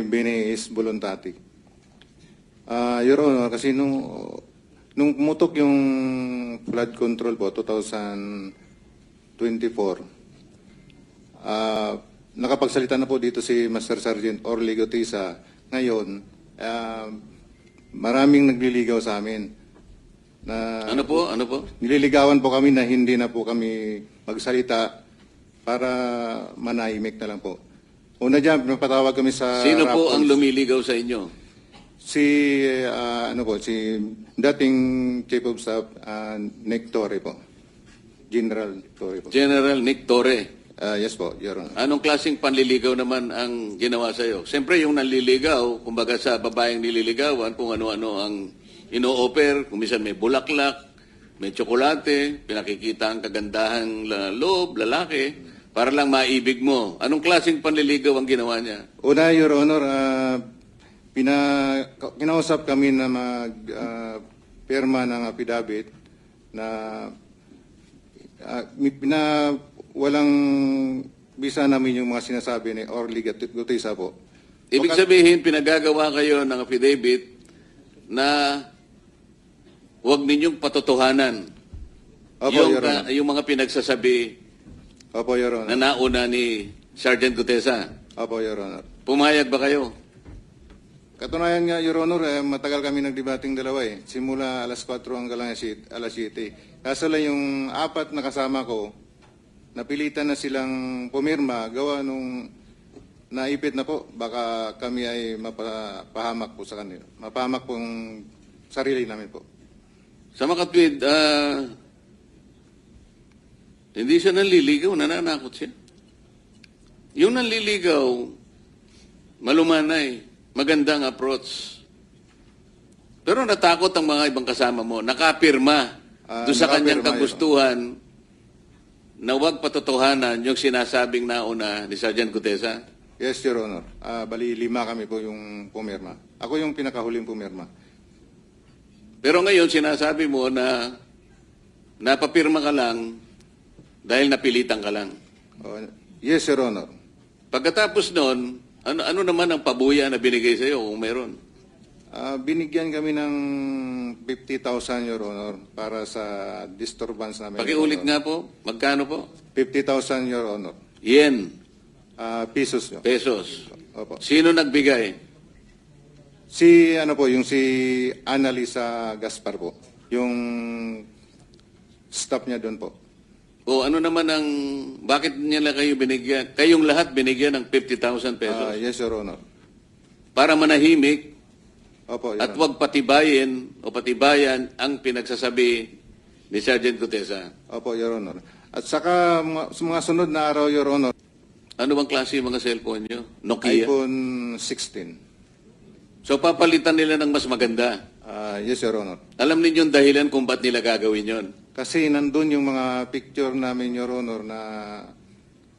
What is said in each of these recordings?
bene is voluntati. Your Honor, kasi nung pumutok yung flood control po, 2024, nakapagsalita na po dito si Master Sergeant Orly Gutisa. Ngayon, maraming nagliligaw sa amin. Ano po? Nililigawan po kami na hindi na po kami magsalita para manahimik na lang po. Una dyan, napatawag kami sa Sino po Raffles. ang lumiligaw sa inyo? Si dating Chief of Staff, Nick Torre po. General Torre po. General Nick Torre. Yes po, Your Honor. Anong klaseng panliligaw naman ang ginawa sa'yo? Siyempre yung nanliligaw, kumbaga sa babaeng nililigawan, kung ano-ano ang ino-offer, kung minsan may bulaklak, may tsokolate, pinakikita ang kagandahang loob, lalaki, para lang maibig mo. Anong klaseng panliligaw ang ginawa niya? Una, Your Honor, kinausap kami na mag-pirma ng affidavit na walang bisa namin yung mga sinasabi ni Orly Gutisa po. Ibig sabihin, pinagagawa kayo ng affidavit na huwag ninyong patotohanan Opo, Your Honor. yung mga pinagsasabi Opo, Your Honor. na nauna ni Sergeant Gutesa. Opo, Your Honor. Pumayag ba kayo? Katunayan nga, Your Honor, matagal kami nagdebating dalawa eh. Simula alas 4 hanggang alas 7. Kaso lang yung apat na kasama ko, napilitan na silang pumirma, gawa nung naipit na po. Baka kami ay mapahamak po sa kanila. Mapahamak pong sarili namin po. Sa makatwid, hindi siya nanliligaw, nananakot siya. Yung nanliligaw, malumanay, magandang approach. Pero natakot ang mga ibang kasama mo, nakapirma doon sa kanyang kagustuhan na huwag patotohanan yung sinasabing nauna ni Sergeant Gutesa. Yes, Your Honor. Bali, 5 kami po yung pumirma. Ako yung pinakahuling pumirma. Pero ngayon, sinasabi mo na napapirma ka lang dahil napilitan ka lang. Yes, Your Honor. Pagkatapos noon, ano naman ang pabuya na binigay sa iyo kung meron? Binigyan kami ng 50,000, Your Honor, para sa disturbance namin. Pakiulit nga po, magkano po? 50,000, Your Honor. Yen, Pesos nyo. pesos. Opo. Sino nagbigay? Si Annalisa Gaspar po. Yung staff niya doon po. O ano naman ang, bakit nila kayo binigyan? Kayong lahat binigyan ng 50,000 pesos Yes, Your Honor. para manahimik Opo, Your at Honor. wag patibayin o patibayan ang pinagsasabi ni Sergeant Gutesa. Opo, Your Honor. At saka sa mga sunod na araw, Your Honor, Ano bang klase yung mga cellphone nyo? Nokia? iPhone 16. So papalitan nila ng mas maganda. Yes, Your Honor. Alam ninyong dahilan kung ba't nila gagawin yon? Kasi nandun yung mga picture namin, Your Honor,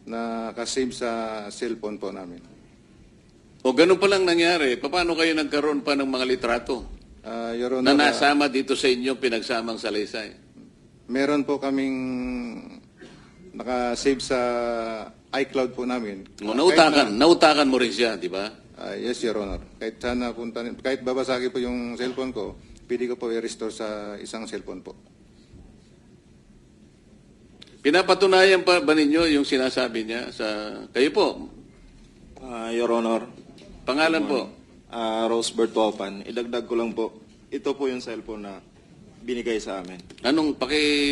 na kasave sa cellphone po namin. O ganun pa lang nangyari, paano kayo nagkaroon pa ng mga litrato Your na Honor, nasama dito sa inyo pinagsamang salaysay? meron po kaming nakasave sa iCloud po namin. O, nautakan mo rin siya, di ba? Yes, Your Honor. Kahit babasagi po yung cellphone ko, pwede ko po i-restore sa isang cellphone po. Pinapatunayan pa ba ninyo yung sinasabi niya sa kayo po? Your Honor, Pangalan po? Rosebert Topan. Idagdag ko lang po, ito po yung cellphone na binigay sa amin. Anong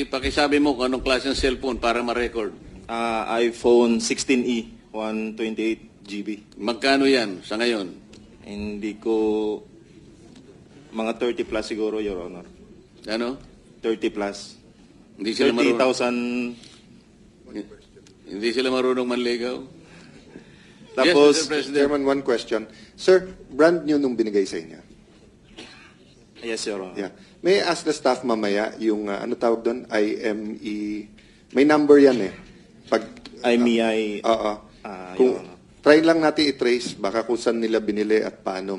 pakisabi mo kung anong klase ng cellphone para ma-record? iPhone 16e, 128 GB. Magkano yan sa ngayon? Hindi ko, mga 30 plus siguro, Your Honor. Ano? 30 plus. Hindi sila marunong, 30,000. hindi sila marunong manligaw? Tapos, Yes, Mr. President. Chairman, one question. Sir, brand new nung binigay sa inyo. yes, Your Honor. Yeah. May I ask the staff mamaya yung, ano tawag doon? IME. May number yan eh. Pag, IMEI, oo. Your Honor. Try lang natin i-trace baka kung saan nila binili at paano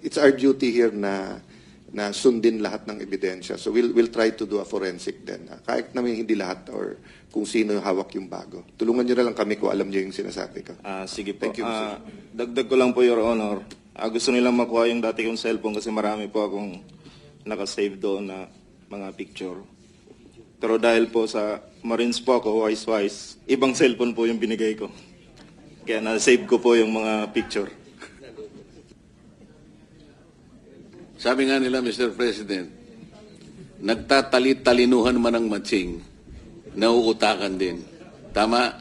It's our duty here na na sundin lahat ng ebidensya. So we'll try to do a forensic then. Kahit namin hindi lahat or kung sino yung hawak yung bago. Tulungan nyo na lang kami kung alam nyo yung sinasabi ko. Sige po. Thank you, Mr. Dagdag ko lang po, Your Honor. Gusto nilang makuha yung dati kong cellphone kasi marami po akong nakasave doon na mga picture. Pero dahil po sa Marines po ako, wise, ibang cellphone po yung binigay ko. Kaya na-save ko po yung mga picture. Sabi nga nila, Mr. President, nagtatalit-talinuhan man ang matsing, nauutakan din. Tama?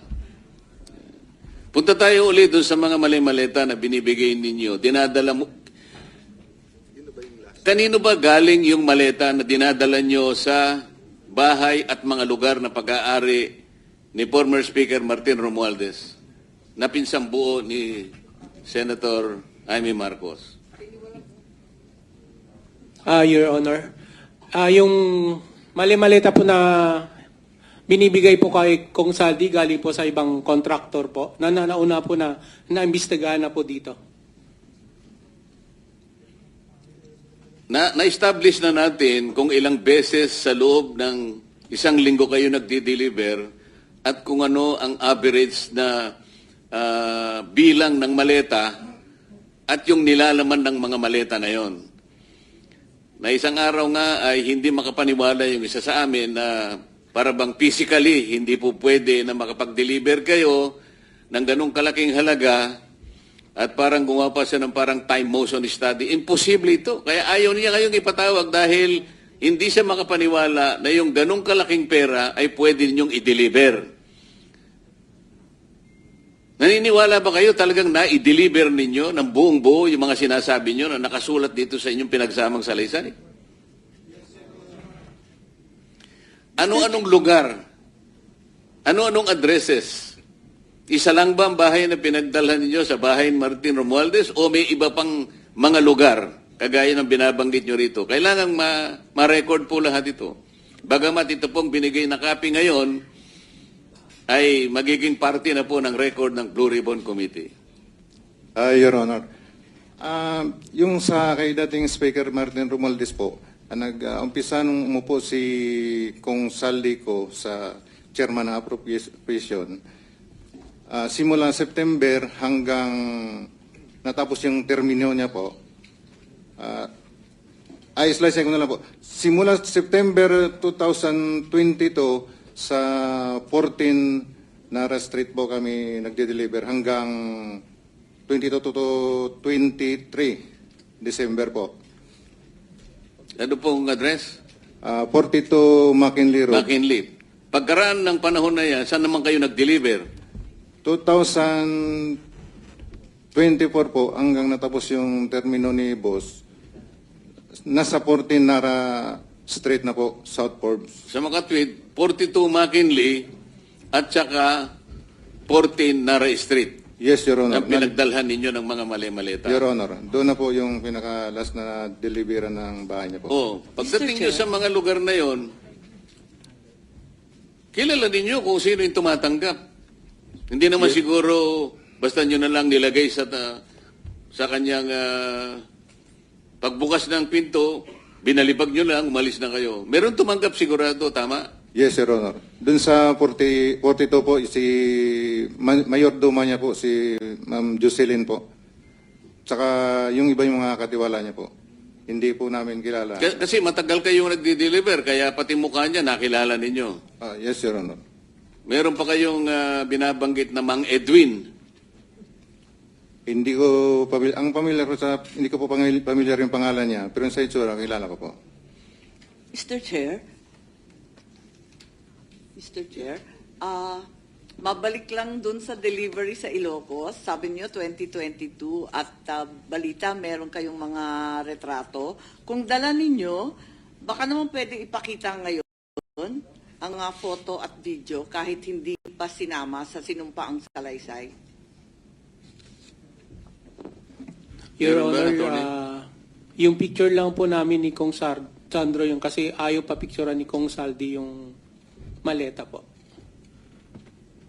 Punta tayo ulit dun sa mga mali-maleta na binibigay ninyo. Dinadala mo... Kanino ba galing yung maleta na dinadala nyo sa bahay at mga lugar na pag-aari ni former Speaker Martin Romualdez na pinsang buo ni Senator Jaime Marcos? Your Honor, yung mali-maleta po na binibigay po kay Kong Saldi galing po sa ibang contractor po na nauna po na naimbestigahan na po dito. Na-establish na natin kung ilang beses sa loob ng isang linggo kayo nagdi-deliver at kung ano ang average na bilang ng maleta at yung nilalaman ng mga maleta na yon. Na isang araw nga ay hindi makapaniwala yung isa sa amin na para bang physically hindi po pwede na makapag-deliver kayo ng ganong kalaking halaga at parang gumawa pa siya ng parang time motion study. Imposible ito. Kaya ayaw niya kayong ipatawag dahil hindi siya makapaniwala na yung ganong kalaking pera ay pwede ninyong i-deliver. Naniniwala ba kayo talagang na-i-deliver ninyo ng buong buo yung mga sinasabi nyo na nakasulat dito sa inyong pinagsamang salaysay? Ano-anong lugar? Ano-anong addresses? Isa lang ba ang bahay na pinagdalhan ninyo sa bahay ni Martin Romualdez o may iba pang mga lugar kagaya ng binabanggit nyo rito? Kailangan ma-record po lahat ito. Bagamat ito pong binigay na copy ngayon, ay magiging parte na po ng record ng Blue Ribbon Committee. Your Honor, yung sa kay dating Speaker Martin Romualdez po, nag-umpisa nung umupo si Kong Saldi ko sa Chairman ng Appropriation, simula September hanggang natapos yung termino niya po, slice ko na lang po. Simula September 2022 sa 14 Nara Street po kami nagde-deliver hanggang 22 to 23 December po. Ano pong address? 42 McKinley Road. McKinley. Pagkaraan ng panahon na yan, saan naman kayo nag-deliver? 2024 po hanggang natapos yung termino ni Boss. Nasa 14 Nara Street na po, South Forbes. Sa Makatwid, 42 McKinley at saka 14 Nara Street. Yes, Your Honor. Ang pinagdalhan ninyo ng mga mali-maleta. Your Honor, doon na po yung pinaka-last na deliveran ng bahay niya po. Oh, pagdating nyo sa mga lugar na yon, kilala ninyo kung sino yung tumatanggap. Hindi naman siguro basta nyo na lang nilagay sa kanyang pagbukas ng pinto, binalibag nyo lang, umalis na kayo. Meron tumanggap sigurado, tama? Yes, Your Honor. Doon sa 42 po, si Mayordoma niya po, si Ma'am Jocelyn po. Tsaka yung iba yung mga katiwala niya po. Hindi po namin kilala. Kasi matagal kayong nagdi-deliver, kaya pati mukha niya nakilala ninyo. Yes, Your Honor. Meron pa kayong binabanggit na Mang Edwin. Hindi ko hindi ko po familiar yung pangalan niya, pero sa itsura kilala ko po. Mr. Chair, mabalik lang dun sa delivery sa Ilocos. Sabi niyo 2022 at balita meron kayong mga retrato. Kung dala ninyo, baka naman pwede ipakita ngayon ang photo at video kahit hindi pa sinama sa sinumpaang salaysay. Your Meron ba, Honor, Attorney? yung picture lang po namin ni Kong Sandro yung kasi ayaw pa picturean ni Kong Saldi yung maleta po.